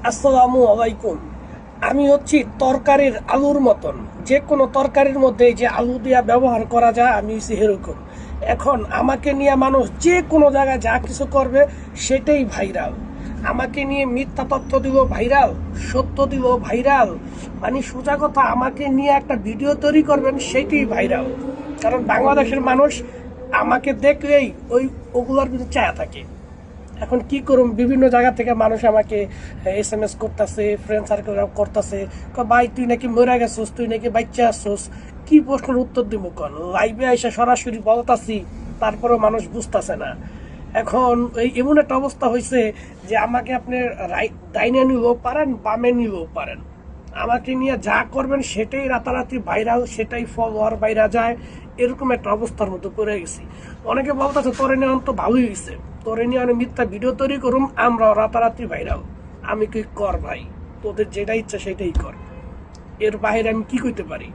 আসসালামু আলাইকুম। আমি হচ্ছি তরকারির আলুর মতন, যে কোনো তরকারির মধ্যে যে আলু দিয়া ব্যবহার করা যায় আমি হচ্ছি এরকম। এখন আমাকে নিয়ে মানুষ যে কোনো জায়গায় যা কিছু করবে সেটাই ভাইরাল। আমাকে নিয়ে মিথ্যা তথ্য দিল ভাইরাল, সত্য দিল ভাইরাল, মানে সোজা কথা আমাকে নিয়ে একটা ভিডিও তৈরি করবেন সেটাই ভাইরাল। কারণ বাংলাদেশের মানুষ আমাকে দেখলেই ওগুলোর ভিতরে চায়া থাকে। এখন কি করুম, বিভিন্ন জায়গা থেকে মানুষ আমাকে SMS করতেছে, ফ্রেন্ড সার্কেল করতেছে, ভাই তুই নাকি মরে গেছিস, তুই নাকি বাচ্চা আসছিস। কি প্রশ্নের উত্তর দিব কোন? লাইভে এসে সরাসরি বলতাছি, তারপরেও মানুষ বুঝতেছে না। এখন এই এমন একটা অবস্থা হয়েছে যে আমাকে আপনি ডাইনে নিলেও পারেন, বামে নিলেও পারেন। আমাকে নিয়ে যা করবেন সেটাই রাতারাতি ভাইরাল, সেটাই ফলোয়ার বাইরা যায়। এরকম একটা অবস্থার মধ্যে পড়ে গেছি। অনেকে বলতেছে তোরে নিয়ে তো ভালোই হয়েছে, তোরে নিয়ে অনেক মিথ্যা ভিডিও তৈরি করুম, আমরা রাতারাতি ভাইরাল। আমি কি কর ভাই, তোদের যেটা ইচ্ছা সেটাই কর, এর বাইরে আমি কি করতে পারি?